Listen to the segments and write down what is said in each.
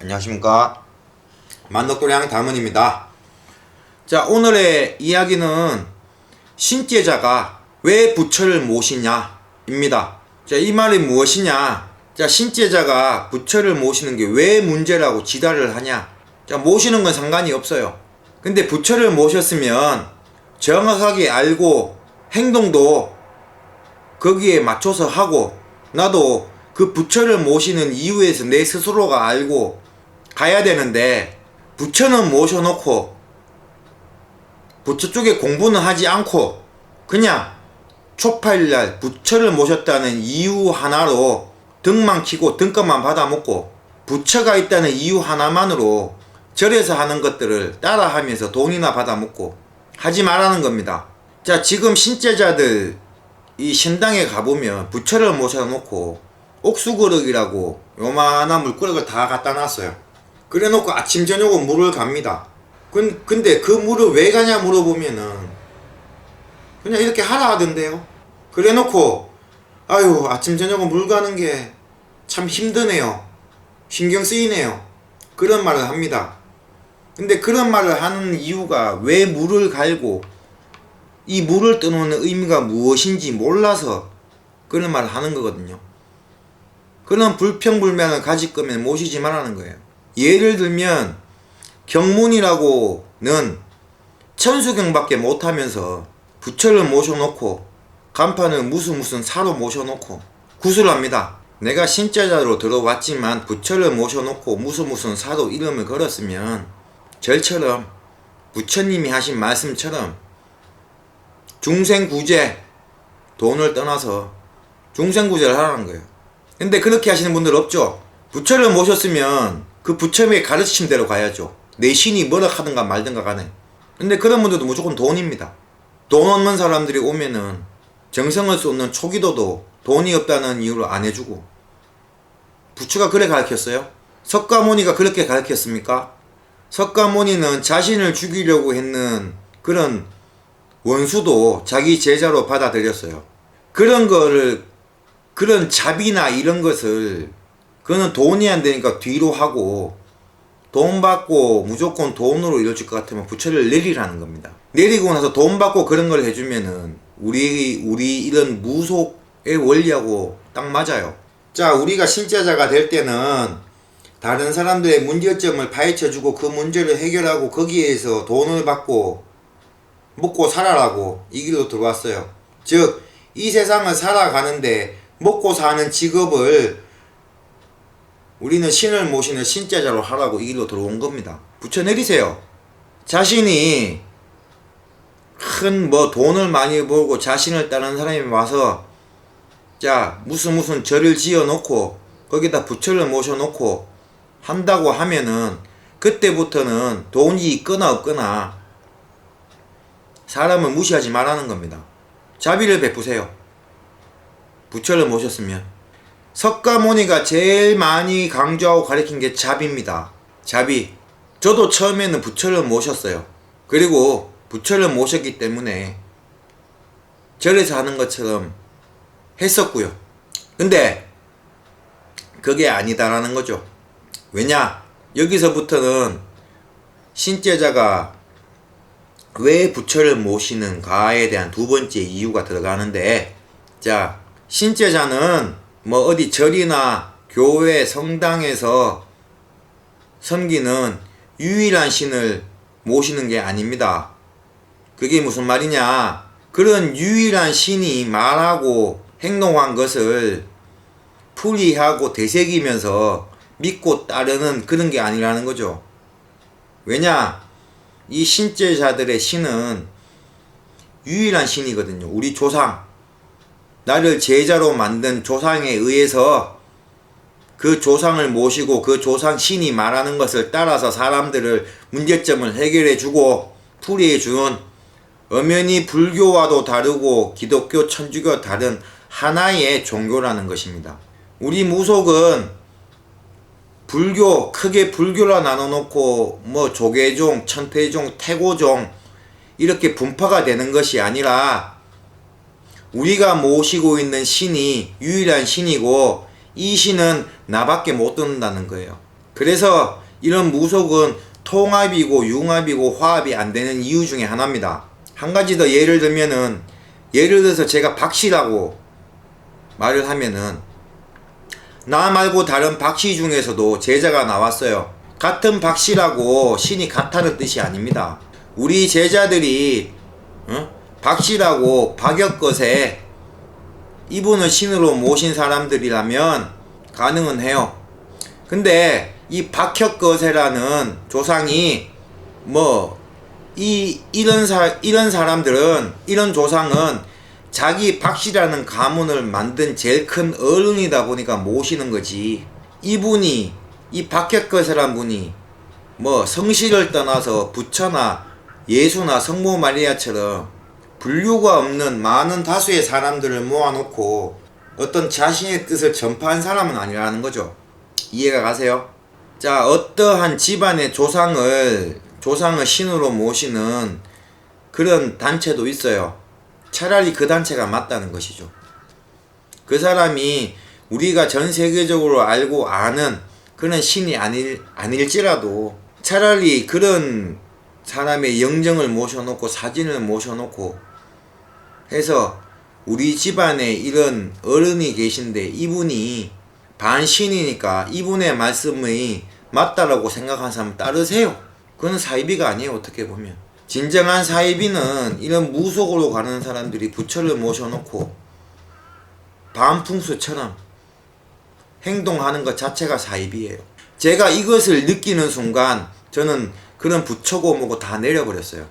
안녕하십니까, 만덕도량 담은입니다. 자, 오늘의 이야기는 신제자가 왜 부처를 모시냐 입니다. 자, 이 말이 무엇이냐. 자, 신제자가 부처를 모시는 게 왜 문제라고 지달을 하냐. 자, 모시는 건 상관이 없어요. 근데 부처를 모셨으면 정확하게 알고 행동도 거기에 맞춰서 하고, 나도 그 부처를 모시는 이유에서 내 스스로가 알고 가야 되는데, 부처는 모셔놓고 부처 쪽에 공부는 하지 않고 그냥 초파일날 부처를 모셨다는 이유 하나로 등만 키고 등값만 받아먹고, 부처가 있다는 이유 하나만으로 절에서 하는 것들을 따라하면서 돈이나 받아먹고 하지 말라는 겁니다. 자, 지금 신제자들 이 신당에 가보면 부처를 모셔놓고 옥수그릇이라고 요만한 물그릇을 다 갖다 놨어요. 그래 놓고 아침 저녁은 물을 갑니다. 근데 그 물을 왜 가냐 물어보면은 그냥 이렇게 하라 하던데요. 그래 놓고 아유, 아침 저녁은 물 가는 게 참 힘드네요, 신경 쓰이네요, 그런 말을 합니다. 근데 그런 말을 하는 이유가 왜 물을 갈고 이 물을 떠놓는 의미가 무엇인지 몰라서 그런 말을 하는 거거든요. 그런 불평불만을 가질 거면 모시지 말라는 거예요. 예를 들면 경문이라고는 천수경밖에 못하면서 부처를 모셔놓고 간판을 무슨 사로 모셔놓고 구슬을 합니다. 내가 신자자로 들어왔지만 부처를 모셔놓고 무슨 사로 이름을 걸었으면 절처럼 부처님이 하신 말씀처럼 중생구제, 돈을 떠나서 중생구제를 하라는 거예요. 근데 그렇게 하시는 분들 없죠. 부처를 모셨으면 그 부처님의 가르침대로 가야죠. 내 신이 뭐라 하든가 말든가 간에. 근데 그런 분들도 무조건 돈입니다. 돈 없는 사람들이 오면은 정성을 쏟는 초기도도 돈이 없다는 이유로 안 해주고. 부처가 그래 가르쳤어요? 석가모니가 그렇게 가르쳤습니까? 석가모니는 자신을 죽이려고 했는 그런 원수도 자기 제자로 받아들였어요. 그런 자비나 이런 것을, 그거는 돈이 안 되니까 뒤로 하고, 돈 받고 무조건 돈으로 이루어질 것 같으면 부처를 내리라는 겁니다. 내리고 나서 돈 받고 그런 걸 해주면은 우리 이런 무속의 원리하고 딱 맞아요. 자, 우리가 신자자가 될 때는 다른 사람들의 문제점을 파헤쳐주고 그 문제를 해결하고 거기에서 돈을 받고 먹고 살아라고 이 길로 들어왔어요. 즉, 이 세상을 살아가는데 먹고 사는 직업을 우리는 신을 모시는 신자자로 하라고 이 길로 들어온 겁니다. 부처 내리세요. 자신이 큰 돈을 많이 벌고 자신을 따르는 사람이 와서 자, 무슨 절을 지어 놓고 거기다 부처를 모셔 놓고 한다고 하면은 그때부터는 돈이 있거나 없거나 사람을 무시하지 말라는 겁니다. 자비를 베푸세요. 부처를 모셨으면. 석가모니가 제일 많이 강조하고 가르친 게 자비입니다. 자비. 저도 처음에는 부처를 모셨어요. 그리고 부처를 모셨기 때문에 절에서 하는 것처럼 했었고요. 근데 그게 아니다라는 거죠. 왜냐? 여기서부터는 신제자가 왜 부처를 모시는가에 대한 두 번째 이유가 들어가는데, 자, 신제자는 어디 절이나 교회 성당에서 섬기는 유일한 신을 모시는 게 아닙니다. 그게 무슨 말이냐? 그런 유일한 신이 말하고 행동한 것을 풀이하고 되새기면서 믿고 따르는 그런 게 아니라는 거죠. 왜냐? 이 신제자들의 신은 유일한 신이거든요. 우리 조상, 나를 제자로 만든 조상에 의해서 그 조상을 모시고 그 조상 신이 말하는 것을 따라서 사람들을 문제점을 해결해주고 풀이해주는, 엄연히 불교와도 다르고 기독교, 천주교 다른 하나의 종교라는 것입니다. 우리 무속은 불교, 크게 불교라 나눠놓고 조계종, 천태종, 태고종 이렇게 분파가 되는 것이 아니라 우리가 모시고 있는 신이 유일한 신이고 이 신은 나밖에 못 듣는다는 거예요. 그래서 이런 무속은 통합이고 융합이고 화합이 안 되는 이유 중에 하나입니다. 한 가지 더 예를 들면은, 예를 들어서 제가 박씨라고 말을 하면은 나 말고 다른 박씨 중에서도 제자가 나왔어요. 같은 박씨라고 신이 같다는 뜻이 아닙니다. 우리 제자들이 박씨라고 박역것에 이분을 신으로 모신 사람들이라면 가능은 해요. 근데 이 박혁거세라는 조상이 이런 사람들은, 이런 조상은 자기 박씨라는 가문을 만든 제일 큰 어른이다 보니까 모시는 거지. 이분이, 이 박혁거세란 분이 성씨를 떠나서 부처나 예수나 성모 마리아처럼 불교가 없는 많은 다수의 사람들을 모아놓고 어떤 자신의 뜻을 전파한 사람은 아니라는 거죠. 이해가 가세요? 자, 어떠한 집안의 조상을 신으로 모시는 그런 단체도 있어요. 차라리 그 단체가 맞다는 것이죠. 그 사람이 우리가 전 세계적으로 알고 아는 그런 신이 아닐지라도 차라리 그런 사람의 영정을 모셔놓고 사진을 모셔놓고 해서 우리 집안에 이런 어른이 계신데 이분이 반신이니까 이분의 말씀이 맞다라고 생각하는 사람 따르세요. 그건 사이비가 아니에요. 어떻게 보면 진정한 사이비는 이런 무속으로 가는 사람들이 부처를 모셔놓고 반풍수처럼 행동하는 것 자체가 사이비예요. 제가 이것을 느끼는 순간 저는 그런 부처고 뭐고 다 내려버렸어요.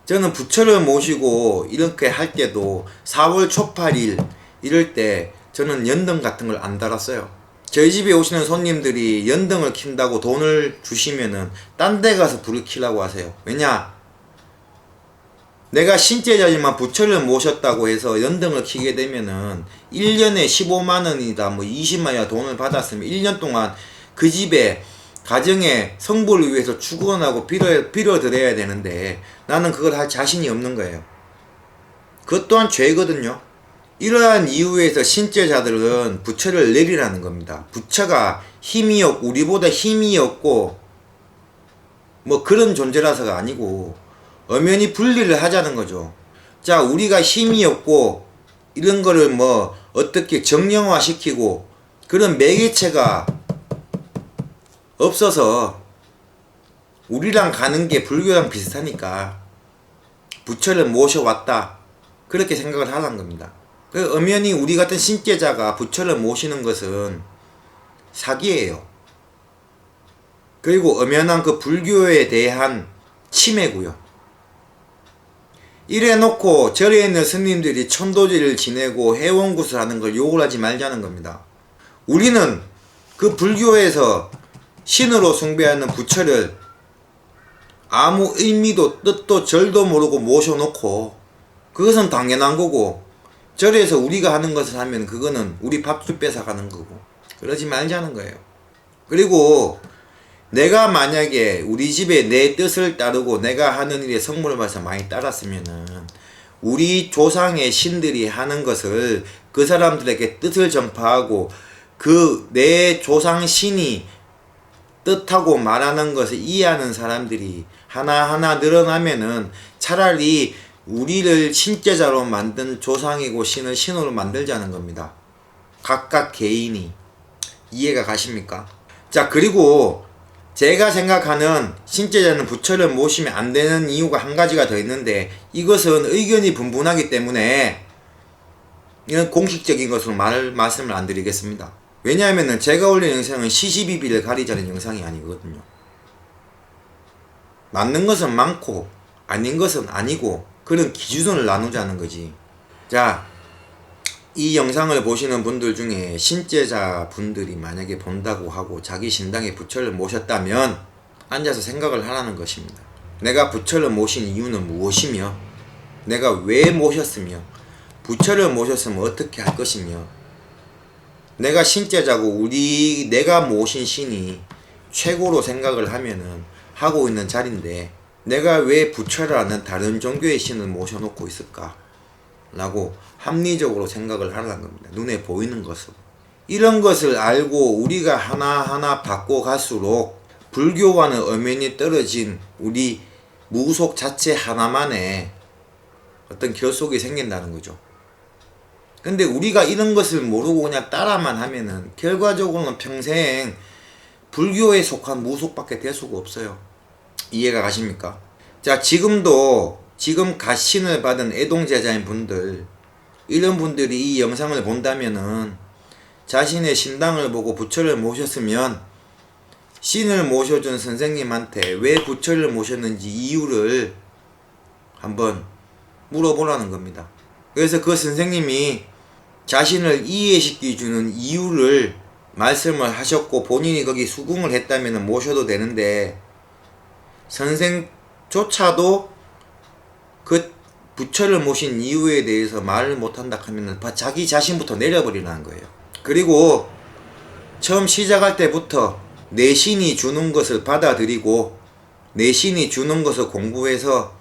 저는 부처를 모시고 이렇게 할 때도 4월 초팔일 이럴 때 저는 연등 같은 걸 안 달았어요. 저희 집에 오시는 손님들이 연등을 킨다고 돈을 주시면은 딴 데 가서 불을 켜라고 하세요. 왜냐? 내가 신제자지만 부처를 모셨다고 해서 연등을 켜게 되면은 1년에 15만원이다 20만원이다 돈을 받았으면 1년 동안 그 집에 가정의 성불을 위해서 축원하고 빌어드려야 되는데 나는 그걸 할 자신이 없는 거예요. 그것 또한 죄거든요. 이러한 이유에서 신제자들은 부처를 내리라는 겁니다. 부처가 우리보다 힘이 없고 그런 존재라서가 아니고 엄연히 분리를 하자는 거죠. 자, 우리가 힘이 없고 이런 거를 어떻게 정령화시키고 그런 매개체가 없어서 우리랑 가는 게 불교랑 비슷하니까 부처를 모셔왔다 그렇게 생각을 하라는 겁니다. 엄연히 우리 같은 신제자가 부처를 모시는 것은 사기예요. 그리고 엄연한 그 불교에 대한 침해고요. 이래 놓고 절에 있는 스님들이 천도제를 지내고 해원굿을 하는 걸 욕을 하지 말자는 겁니다. 우리는 그 불교에서 신으로 숭배하는 부처를 아무 의미도 뜻도 절도 모르고 모셔놓고 그것은 당연한 거고, 절에서 우리가 하는 것을 하면 그거는 우리 밥줄 뺏어가는 거고, 그러지 말자는 거예요. 그리고 내가 만약에 우리 집에 내 뜻을 따르고 내가 하는 일에 성물을 봐서 많이 따랐으면은 우리 조상의 신들이 하는 것을 그 사람들에게 뜻을 전파하고 그 내 조상 신이 뜻하고 말하는 것을 이해하는 사람들이 하나하나 늘어나면은 차라리 우리를 신제자로 만든 조상이고 신을 신으로 만들자는 겁니다. 각각 개인이. 이해가 가십니까? 자, 그리고 제가 생각하는 신제자는 부처를 모시면 안 되는 이유가 한 가지가 더 있는데, 이것은 의견이 분분하기 때문에 이건 공식적인 것으로 말씀을 안 드리겠습니다. 왜냐하면 제가 올린 영상은 시시비비를 가리자는 영상이 아니거든요. 맞는 것은 많고 아닌 것은 아니고 그런 기준을 나누자는 거지. 자, 이 영상을 보시는 분들 중에 신제자 분들이 만약에 본다고 하고 자기 신당에 부처를 모셨다면 앉아서 생각을 하라는 것입니다. 내가 부처를 모신 이유는 무엇이며, 내가 왜 모셨으며, 부처를 모셨으면 어떻게 할 것이며, 내가 신제자고 내가 모신 신이 최고로 생각을 하면은 하고 있는 자리인데 내가 왜 부처라는 다른 종교의 신을 모셔놓고 있을까? 라고 합리적으로 생각을 하라는 겁니다. 눈에 보이는 것으로. 이런 것을 알고 우리가 하나하나 바꿔갈수록 불교와는 엄연히 떨어진 우리 무속 자체 하나만의 어떤 결속이 생긴다는 거죠. 근데 우리가 이런 것을 모르고 그냥 따라만 하면은 결과적으로는 평생 불교에 속한 무속밖에 될 수가 없어요. 이해가 가십니까? 자, 지금 가신을 받은 애동제자인 분들, 이런 분들이 이 영상을 본다면은 자신의 신당을 보고 부처를 모셨으면 신을 모셔준 선생님한테 왜 부처를 모셨는지 이유를 한번 물어보라는 겁니다. 그래서 그 선생님이 자신을 이해시켜주는 이유를 말씀을 하셨고 본인이 거기 수긍을 했다면 모셔도 되는데, 선생조차도 그 부처를 모신 이유에 대해서 말을 못한다 하면 자기 자신부터 내려버리라는 거예요. 그리고 처음 시작할 때부터 내 신이 주는 것을 받아들이고 내 신이 주는 것을 공부해서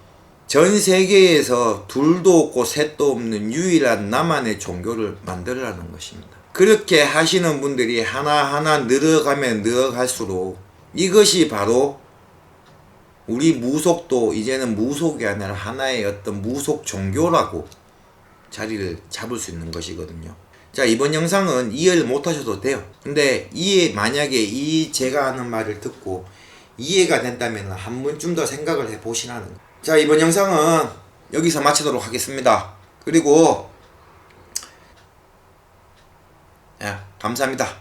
전 세계에서 둘도 없고 셋도 없는 유일한 나만의 종교를 만들라는 것입니다. 그렇게 하시는 분들이 하나하나 늘어가면 늘어갈수록 이것이 바로 우리 무속도 이제는 무속이 아니라 하나의 어떤 무속 종교라고 자리를 잡을 수 있는 것이거든요. 자, 이번 영상은 이해를 못하셔도 돼요. 근데 만약에 제가 하는 말을 듣고 이해가 된다면 한 번쯤 더 생각을 해보시라는 거예요. 자, 이번 영상은 여기서 마치도록 하겠습니다. 그리고 감사합니다.